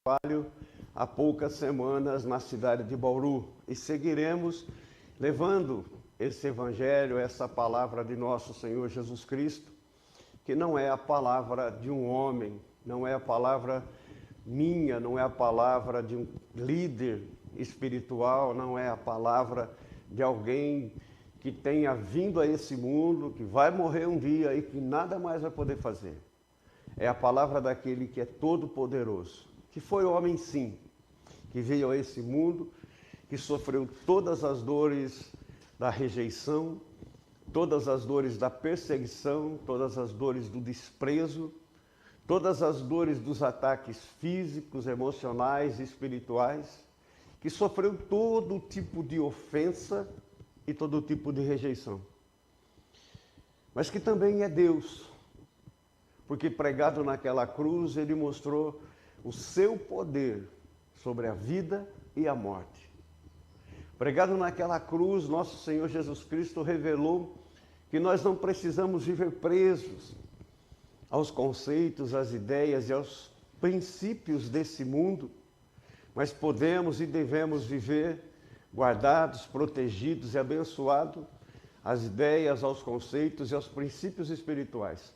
trabalho há poucas semanas na cidade de Bauru e seguiremos levando esse evangelho, essa palavra de nosso Senhor Jesus Cristo, que não é a palavra de um homem, não é a palavra minha, não é a palavra de um líder espiritual, não é a palavra de alguém que tenha vindo a esse mundo, que vai morrer um dia e que nada mais vai poder fazer. É a palavra daquele que é todo-poderoso, que foi homem sim, que veio a esse mundo, que sofreu todas as dores da rejeição, todas as dores da perseguição, todas as dores do desprezo, todas as dores dos ataques físicos, emocionais e espirituais, que sofreu todo tipo de ofensa e todo tipo de rejeição. Mas que também é Deus, porque pregado naquela cruz, ele mostrou o seu poder sobre a vida e a morte. Pregado naquela cruz, nosso Senhor Jesus Cristo revelou que nós não precisamos viver presos aos conceitos, às ideias e aos princípios desse mundo, mas podemos e devemos viver guardados, protegidos e abençoados às ideias, aos conceitos e aos princípios espirituais.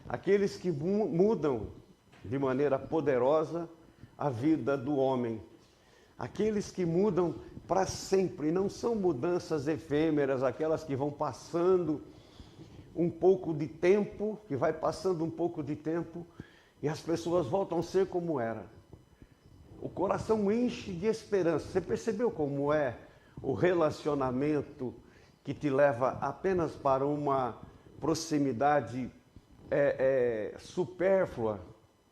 Aqueles que mudam de maneira poderosa a vida do homem. Aqueles que mudam para sempre, não são mudanças efêmeras, aquelas que vão passando um pouco de tempo, que vai passando um pouco de tempo e as pessoas voltam a ser como era. O coração enche de esperança. Você percebeu como é o relacionamento que te leva apenas para uma proximidade supérflua,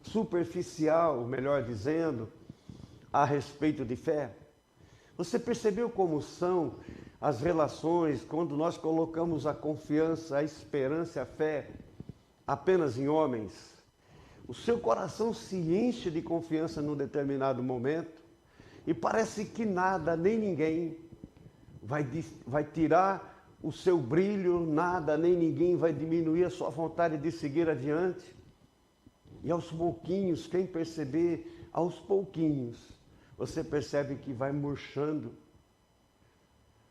superficial, melhor dizendo, a respeito de fé? Você percebeu como são as relações quando nós colocamos a confiança, a esperança e a fé apenas em homens? O seu coração se enche de confiança num determinado momento e parece que nada, nem ninguém vai tirar o seu brilho, nada, nem ninguém vai diminuir a sua vontade de seguir adiante. E aos pouquinhos, quem perceber, aos pouquinhos, você percebe que vai murchando.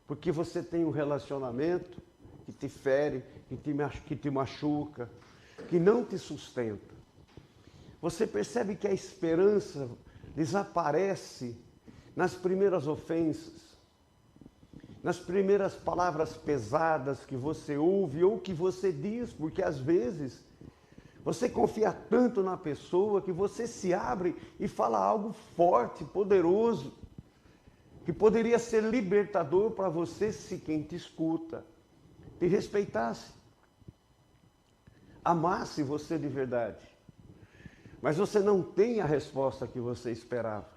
Porque você tem um relacionamento que te fere, que te machuca, que não te sustenta. Você percebe que a esperança desaparece nas primeiras ofensas, nas primeiras palavras pesadas que você ouve ou que você diz, porque às vezes você confia tanto na pessoa que você se abre e fala algo forte, poderoso, que poderia ser libertador para você se quem te escuta te respeitasse, amasse você de verdade. Mas você não tem a resposta que você esperava.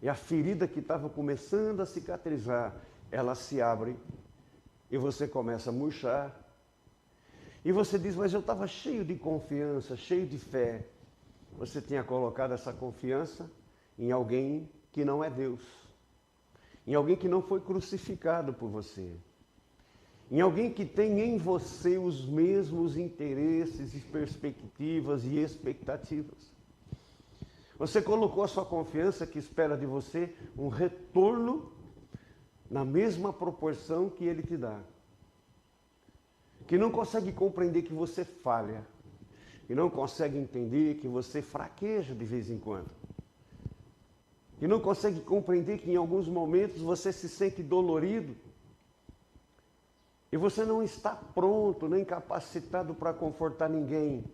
E a ferida que estava começando a cicatrizar, ela se abre e você começa a murchar. E você diz, mas eu estava cheio de confiança, cheio de fé. Você tinha colocado essa confiança em alguém que não é Deus. Em alguém que não foi crucificado por você. Em alguém que tem em você os mesmos interesses e perspectivas e expectativas. Você colocou a sua confiança que espera de você um retorno na mesma proporção que ele te dá. Que não consegue compreender que você falha. Que não consegue entender que você fraqueja de vez em quando. Que não consegue compreender que em alguns momentos você se sente dolorido. E você não está pronto, nem capacitado para confortar ninguém.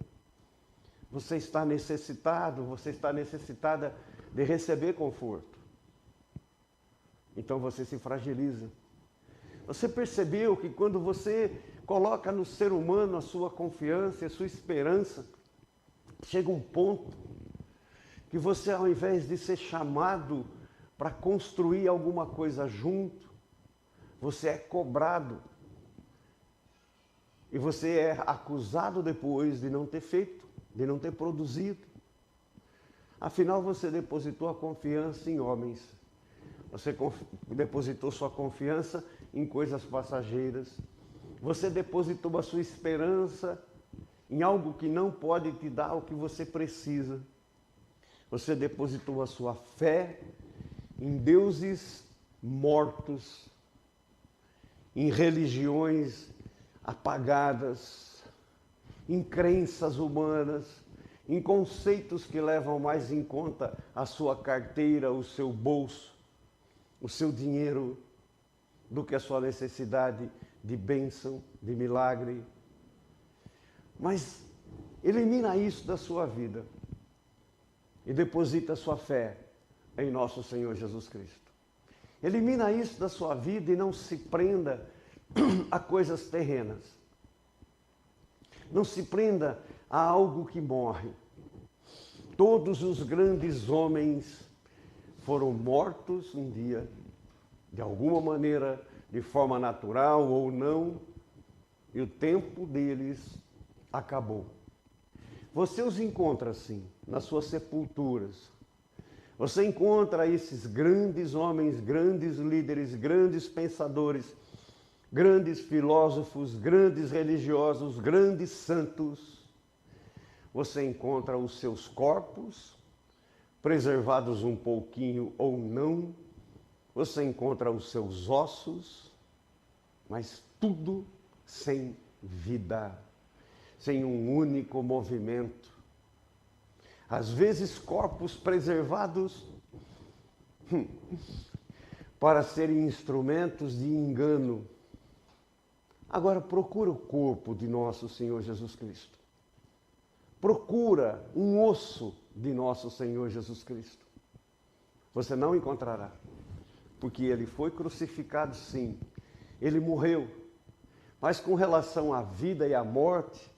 Você está necessitado, você está necessitada de receber conforto. Então você se fragiliza. Você percebeu que quando você coloca no ser humano a sua confiança e a sua esperança, chega um ponto que você, ao invés de ser chamado para construir alguma coisa junto, você é cobrado. E você é acusado depois de não ter feito, de não ter produzido. Afinal, você depositou a confiança em homens. Você depositou sua confiança em coisas passageiras. Você depositou a sua esperança em algo que não pode te dar o que você precisa. Você depositou a sua fé em deuses mortos, em religiões apagadas, em crenças humanas, em conceitos que levam mais em conta a sua carteira, o seu bolso, o seu dinheiro, do que a sua necessidade de bênção, de milagre. Mas elimina isso da sua vida e deposita a sua fé em nosso Senhor Jesus Cristo. Elimina isso da sua vida e não se prenda a coisas terrenas. Não se prenda a algo que morre. Todos os grandes homens foram mortos um dia, de alguma maneira, de forma natural ou não, e o tempo deles acabou. Você os encontra assim, nas suas sepulturas. Você encontra esses grandes homens, grandes líderes, grandes pensadores, grandes filósofos, grandes religiosos, grandes santos. Você encontra os seus corpos, preservados um pouquinho ou não. Você encontra os seus ossos, mas tudo sem vida, sem um único movimento. Às vezes, corpos preservados para serem instrumentos de engano. Agora, procura o corpo de nosso Senhor Jesus Cristo. Procura um osso de nosso Senhor Jesus Cristo. Você não encontrará, porque ele foi crucificado, sim. Ele morreu, mas com relação à vida e à morte,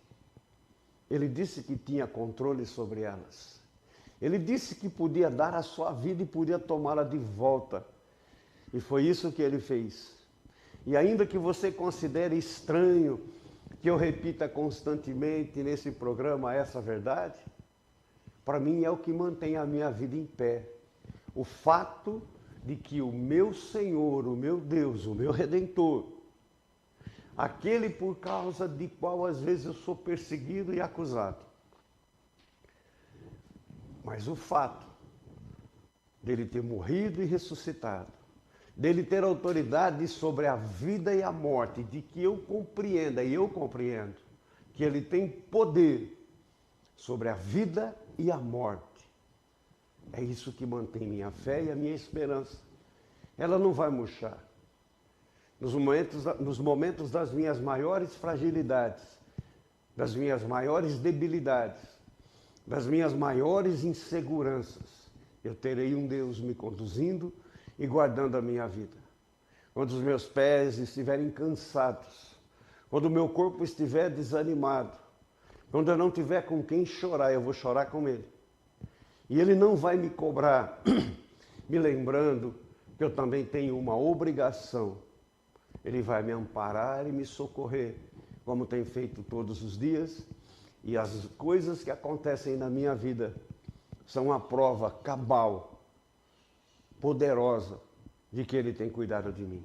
ele disse que tinha controle sobre elas. Ele disse que podia dar a sua vida e podia tomá-la de volta. E foi isso que ele fez. E ainda que você considere estranho que eu repita constantemente nesse programa essa verdade, para mim é o que mantém a minha vida em pé. O fato de que o meu Senhor, o meu Deus, o meu Redentor, aquele por causa de qual às vezes eu sou perseguido e acusado, mas o fato dele ter morrido e ressuscitado, dele ter autoridade sobre a vida e a morte, de que eu compreenda e eu compreendo que ele tem poder sobre a vida e a morte. É isso que mantém minha fé e a minha esperança. Ela não vai murchar. Nos momentos das minhas maiores fragilidades, das minhas maiores debilidades, das minhas maiores inseguranças, eu terei um Deus me conduzindo e guardando a minha vida. Quando os meus pés estiverem cansados, quando o meu corpo estiver desanimado, quando eu não tiver com quem chorar, eu vou chorar com ele. E ele não vai me cobrar, me lembrando que eu também tenho uma obrigação. Ele vai me amparar e me socorrer, como tem feito todos os dias. E as coisas que acontecem na minha vida são uma prova cabal, poderosa, de que ele tem cuidado de mim.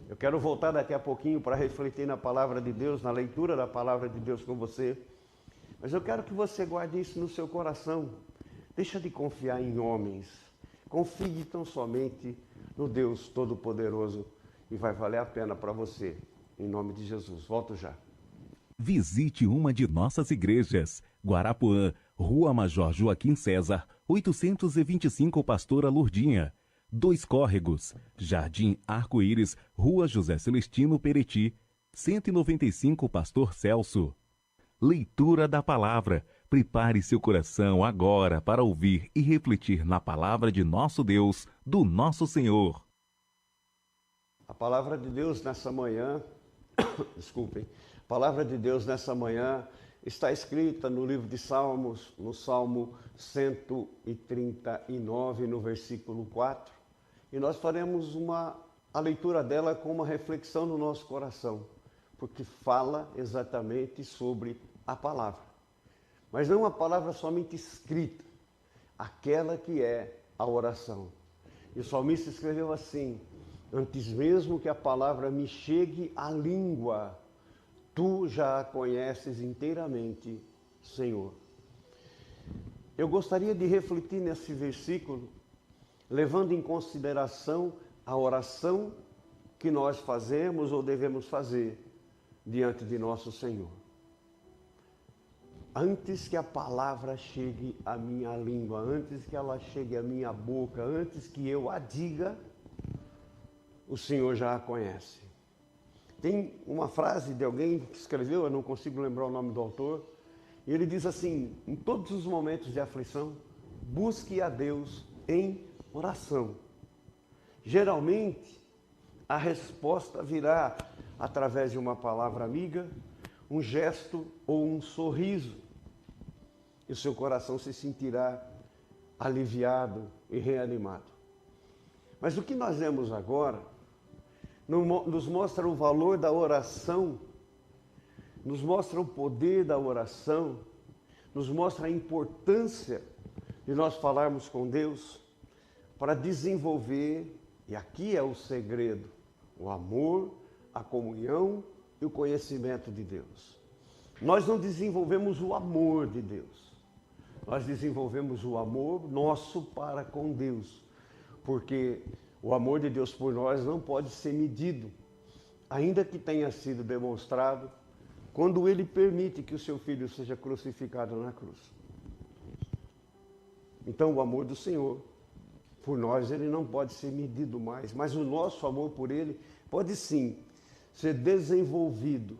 Eu quero voltar daqui a pouquinho para refletir na palavra de Deus, na leitura da palavra de Deus com você. Mas eu quero que você guarde isso no seu coração. Deixa de confiar em homens. Confie tão somente no Deus Todo-Poderoso e vai valer a pena para você. Em nome de Jesus. Volto já. Visite uma de nossas igrejas. Guarapuã, Rua Major Joaquim César, 825 Pastora Lourdinha. 2 Córregos, Jardim Arco-Íris, Rua José Celestino Pereti, 195 Pastor Celso. Leitura da Palavra. Prepare seu coração agora para ouvir e refletir na palavra de nosso Deus, do nosso Senhor. A palavra de Deus nessa manhã, desculpem, a palavra de Deus nessa manhã está escrita no livro de Salmos, no Salmo 139, no versículo 4, e nós faremos a leitura dela com uma reflexão no nosso coração, porque fala exatamente sobre a palavra. Mas não a palavra somente escrita, aquela que é a oração. E o salmista escreveu assim: antes mesmo que a palavra me chegue à língua, tu já a conheces inteiramente, Senhor. eu gostaria de refletir nesse versículo, levando em consideração a oração que nós fazemos ou devemos fazer diante de nosso Senhor. Antes que a palavra chegue à minha língua, antes que ela chegue à minha boca, antes que eu a diga, o Senhor já a conhece. Tem uma frase de alguém que escreveu, eu não consigo lembrar o nome do autor, e ele diz assim: em todos os momentos de aflição, busque a Deus em oração. Geralmente, a resposta virá através de uma palavra amiga, um gesto ou um sorriso. E o seu coração se sentirá aliviado e reanimado. Mas o que nós vemos agora nos mostra o valor da oração, nos mostra o poder da oração, nos mostra a importância de nós falarmos com Deus para desenvolver, e aqui é o segredo, o amor, a comunhão e o conhecimento de Deus. Nós não desenvolvemos o amor de Deus, nós desenvolvemos o amor nosso para com Deus, porque o amor de Deus por nós não pode ser medido, ainda que tenha sido demonstrado quando Ele permite que o seu Filho seja crucificado na cruz. Então o amor do Senhor por nós, ele não pode ser medido mais, mas o nosso amor por Ele pode sim ser desenvolvido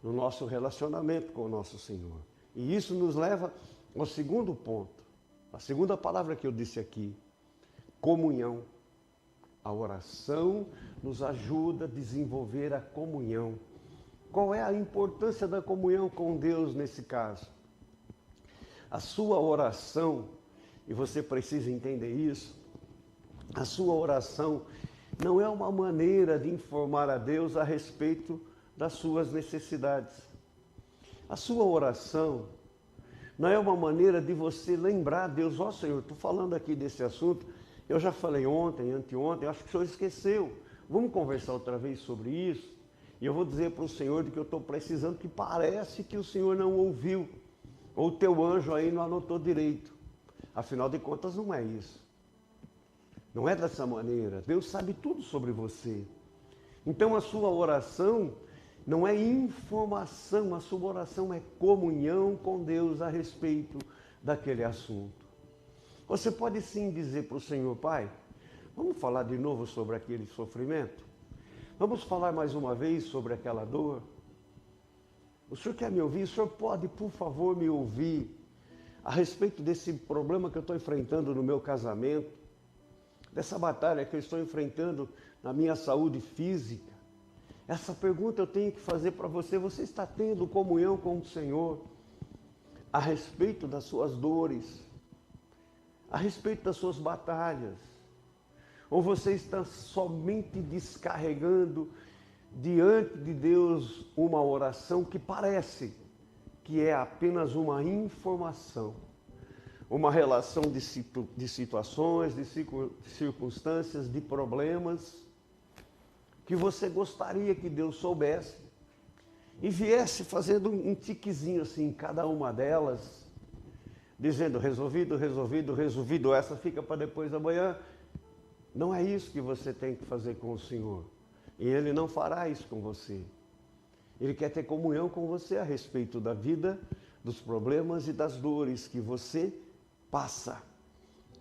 no nosso relacionamento com o nosso Senhor. E isso nos leva ao segundo ponto, a segunda palavra que eu disse aqui: comunhão. A oração nos ajuda a desenvolver a comunhão. Qual é a importância da comunhão com Deus nesse caso? A sua oração, e você precisa entender isso, a sua oração não é uma maneira de informar a Deus a respeito das suas necessidades. A sua oração não é uma maneira de você lembrar a Deus: ó Senhor, estou falando aqui desse assunto, eu já falei ontem, anteontem, acho que o Senhor esqueceu. Vamos conversar outra vez sobre isso? E eu vou dizer para o Senhor de que eu estou precisando, que parece que o Senhor não ouviu, ou o teu anjo aí não anotou direito. Afinal de contas, não é isso. Não é dessa maneira. Deus sabe tudo sobre você. Então a sua oração não é informação, a sua oração é comunhão com Deus a respeito daquele assunto. Você pode sim dizer para o Senhor: Pai, vamos falar de novo sobre aquele sofrimento? Vamos falar mais uma vez sobre aquela dor? O Senhor quer me ouvir? O Senhor pode, por favor, me ouvir a respeito desse problema que eu estou enfrentando no meu casamento, dessa batalha que eu estou enfrentando na minha saúde física? Essa pergunta eu tenho que fazer para você. Você está tendo comunhão com o Senhor a respeito das suas dores, a respeito das suas batalhas? Ou você está somente descarregando diante de Deus uma oração que parece que é apenas uma informação, uma relação de situações, de circunstâncias, de problemas, que você gostaria que Deus soubesse e viesse fazendo um tiquezinho assim em cada uma delas, dizendo: resolvido, resolvido, resolvido, essa fica para depois da manhã. Não é isso que você tem que fazer com o Senhor. E Ele não fará isso com você. Ele quer ter comunhão com você a respeito da vida, dos problemas e das dores que você passa.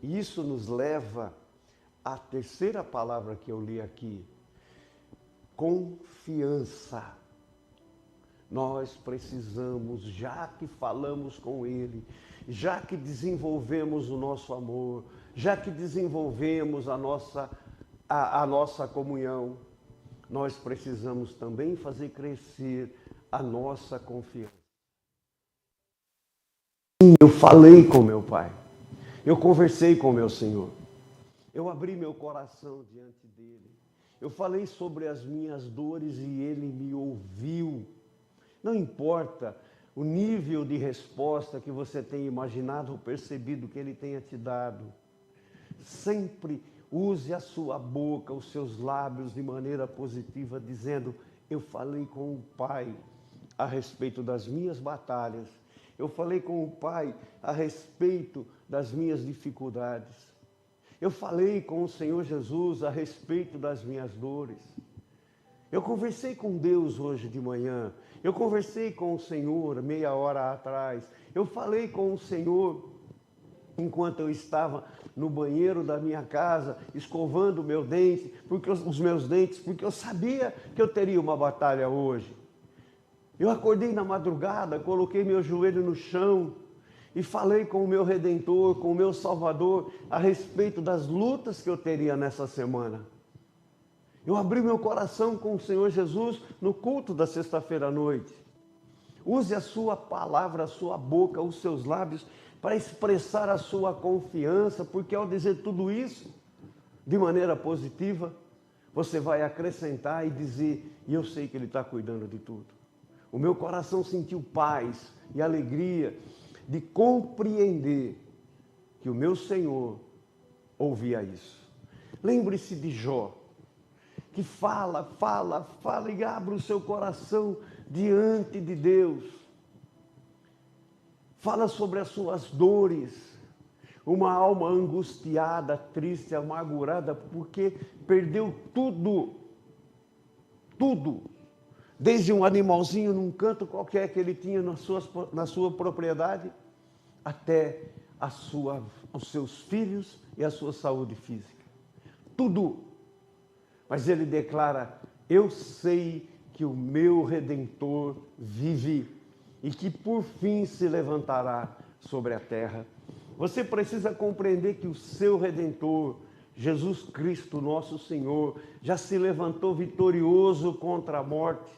E isso nos leva à terceira palavra que eu li aqui: confiança. Nós precisamos, já que falamos com Ele, já que desenvolvemos o nosso amor, já que desenvolvemos a nossa comunhão, nós precisamos também fazer crescer a nossa confiança. Eu falei com meu Pai, eu conversei com meu Senhor, eu abri meu coração diante dEle, eu falei sobre as minhas dores e Ele me ouviu. Não importa o nível de resposta que você tenha imaginado ou percebido que Ele tenha te dado, sempre use a sua boca, os seus lábios de maneira positiva, dizendo: eu falei com o Pai a respeito das minhas batalhas, Eu falei com o Pai a respeito das minhas dificuldades. Eu falei com o Senhor Jesus a respeito das minhas dores. Eu conversei com Deus hoje de manhã. Eu conversei com o Senhor meia hora atrás. Eu falei com o Senhor enquanto eu estava no banheiro da minha casa, escovando os meus dentes, porque eu sabia que eu teria uma batalha hoje. Eu acordei na madrugada, coloquei meu joelho no chão e falei com o meu Redentor, com o meu Salvador, a respeito das lutas que eu teria nessa semana. Eu abri meu coração com o Senhor Jesus no culto da sexta-feira à noite. Use a sua palavra, a sua boca, os seus lábios para expressar a sua confiança, porque ao dizer tudo isso de maneira positiva, você vai acrescentar e dizer, e eu sei que Ele está cuidando de tudo. O meu coração sentiu paz e alegria de compreender que o meu Senhor ouvia isso. Lembre-se de Jó, que fala e abre o seu coração diante de Deus. Fala sobre as suas dores, uma alma angustiada, triste, amargurada, porque perdeu tudo, desde um animalzinho num canto qualquer que ele tinha na sua propriedade, até os seus filhos e a sua saúde física. Tudo. Mas ele declara, eu sei que o meu Redentor vive e que por fim se levantará sobre a terra. Você precisa compreender que o seu Redentor, Jesus Cristo, nosso Senhor, já se levantou vitorioso contra a morte,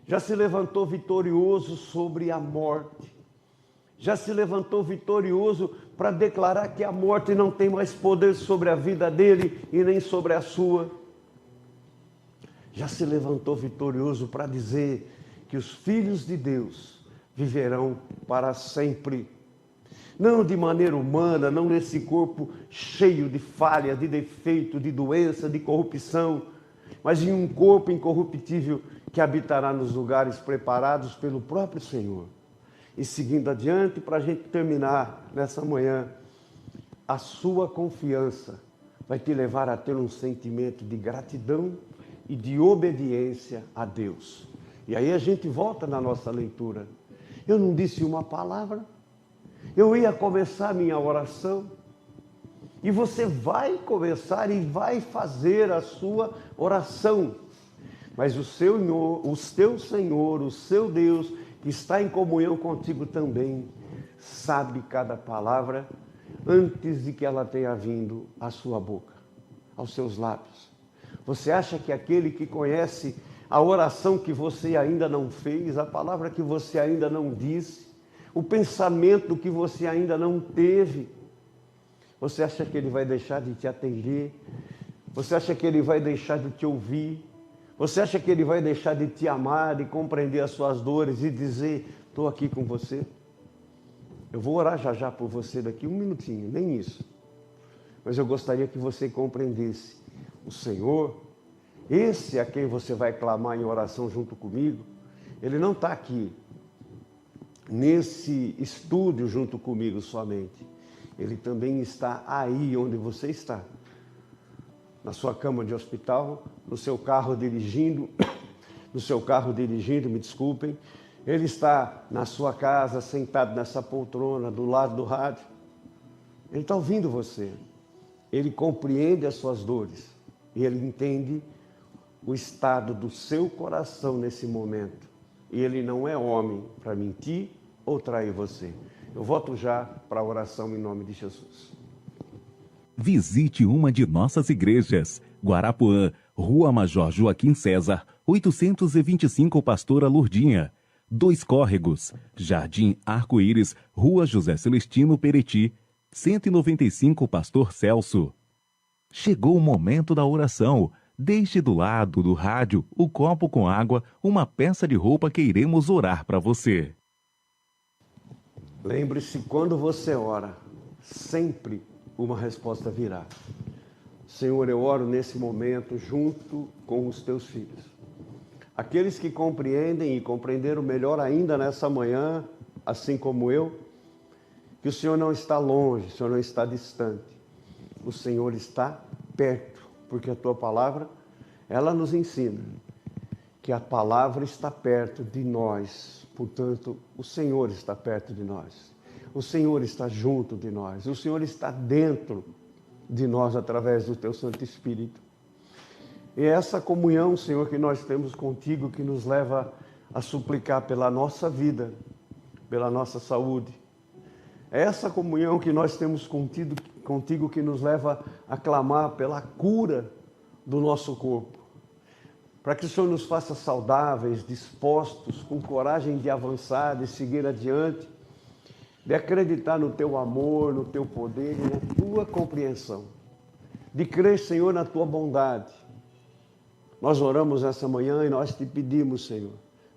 já se levantou vitorioso sobre a morte, já se levantou vitorioso para declarar que a morte não tem mais poder sobre a vida dele e nem sobre a sua. Já se levantou vitorioso para dizer que os filhos de Deus viverão para sempre. Não de maneira humana, não nesse corpo cheio de falha, de defeito, de doença, de corrupção, mas em um corpo incorruptível que habitará nos lugares preparados pelo próprio Senhor. E seguindo adiante, para a gente terminar nessa manhã, a sua confiança vai te levar a ter um sentimento de gratidão e de obediência a Deus. E aí a gente volta na nossa leitura. Eu não disse uma palavra, eu ia começar a minha oração, e você vai começar e vai fazer a sua oração. Mas o teu Senhor, o seu Deus, que está em comunhão contigo também, sabe cada palavra antes de que ela tenha vindo à sua boca, aos seus lábios. Você acha que aquele que conhece a oração que você ainda não fez, a palavra que você ainda não disse, o pensamento que você ainda não teve, você acha que ele vai deixar de te atender? Você acha que ele vai deixar de te ouvir? Você acha que ele vai deixar de te amar, de compreender as suas dores e dizer, estou aqui com você? Eu vou orar já por você daqui um minutinho, nem isso. Mas eu gostaria que você compreendesse. O Senhor, esse a quem você vai clamar em oração junto comigo, ele não está aqui nesse estúdio junto comigo somente. Ele também está aí onde você está. Na sua cama de hospital, no seu carro dirigindo, me desculpem. Ele está na sua casa, sentado nessa poltrona, do lado do rádio. Ele está ouvindo você. Ele compreende as suas dores. E ele entende o estado do seu coração nesse momento. E ele não é homem para mentir ou trair você. Eu volto já para a oração em nome de Jesus. Visite uma de nossas igrejas. Guarapuã, Rua Major Joaquim César, 825 Pastora Lourdinha. 2 Córregos, Jardim Arco-Íris, Rua José Celestino Pereti, 195 Pastor Celso. Chegou o momento da oração. Deixe do lado do rádio o copo com água, uma peça de roupa que iremos orar para você. Lembre-se, quando você ora, sempre uma resposta virá. Senhor, eu oro nesse momento junto com os teus filhos. Aqueles que compreendem e compreenderam melhor ainda nessa manhã assim como eu, que o Senhor não está longe, o Senhor não está distante. O Senhor está perto, porque a tua palavra, ela nos ensina que a palavra está perto de nós. Portanto, o Senhor está perto de nós. O Senhor está junto de nós. O Senhor está dentro de nós através do teu Santo Espírito. E essa comunhão, Senhor, que nós temos contigo, que nos leva a suplicar pela nossa vida, pela nossa saúde. É essa comunhão que nós temos contigo que nos leva a clamar pela cura do nosso corpo. Para que o Senhor nos faça saudáveis, dispostos, com coragem de avançar, de seguir adiante, de acreditar no teu amor, no teu poder e na tua compreensão. De crer, Senhor, na tua bondade. Nós oramos essa manhã e nós te pedimos, Senhor,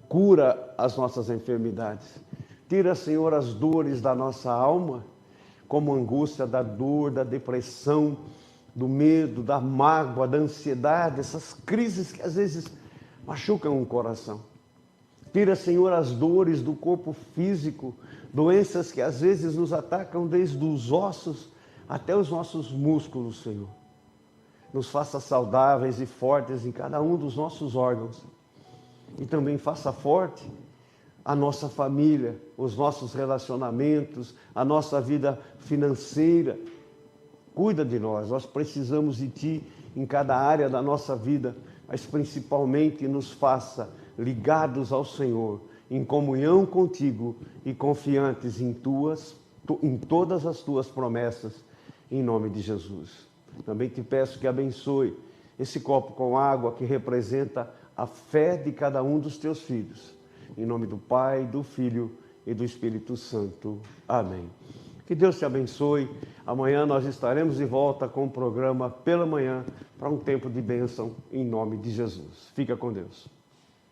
cura as nossas enfermidades. Tira, Senhor, as dores da nossa alma, como a angústia da dor, da depressão, do medo, da mágoa, da ansiedade, essas crises que às vezes machucam o coração. Tira, Senhor, as dores do corpo físico, doenças que às vezes nos atacam desde os ossos até os nossos músculos, Senhor. Nos faça saudáveis e fortes em cada um dos nossos órgãos. E também faça forte a nossa família, os nossos relacionamentos, a nossa vida financeira. Cuida de nós, nós precisamos de Ti em cada área da nossa vida, mas principalmente nos faça ligados ao Senhor, em comunhão contigo e confiantes em todas as Tuas promessas, em nome de Jesus. Também te peço que abençoe esse copo com água que representa a fé de cada um dos Teus filhos. Em nome do Pai, do Filho e do Espírito Santo. Amém. Que Deus te abençoe. Amanhã nós estaremos de volta com o programa Pela Manhã para um tempo de bênção em nome de Jesus. Fica com Deus.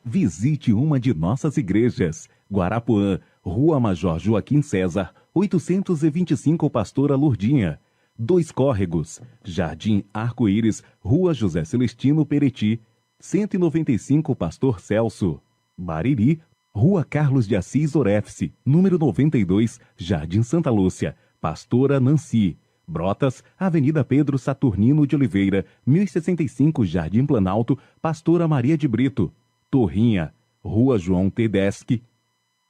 Visite uma de nossas igrejas. Guarapuã, Rua Major Joaquim César, 825 Pastora Lourdinha. 2 Córregos, Jardim Arco-Íris, Rua José Celestino Pereti, 195 Pastor Celso. Bariri, Rua Carlos de Assis Orefse, número 92, Jardim Santa Lúcia, Pastora Nancy. Brotas, Avenida Pedro Saturnino de Oliveira, 1065 Jardim Planalto, Pastora Maria de Brito. Torrinha, Rua João Tedeschi,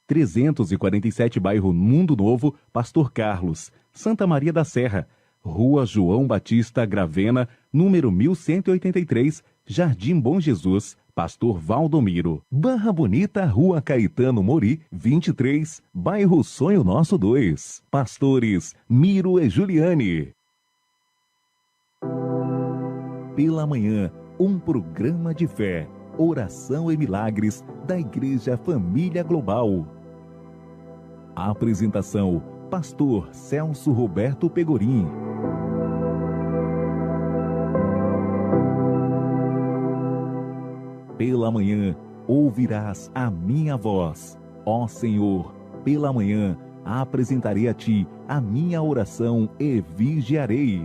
347 Bairro Mundo Novo, Pastor Carlos. Santa Maria da Serra, Rua João Batista Gravena, número 1183, Jardim Bom Jesus, Pastor Valdomiro. Barra Bonita, Rua Caetano Mori, 23, Bairro Sonho Nosso 2. Pastores Miro e Juliane. Pela Manhã, um programa de fé, oração e milagres da Igreja Família Global. A apresentação, Pastor Celso Roberto Pegorim. Pela manhã, ouvirás a minha voz. Ó Senhor, pela manhã, apresentarei a Ti a minha oração e vigiarei.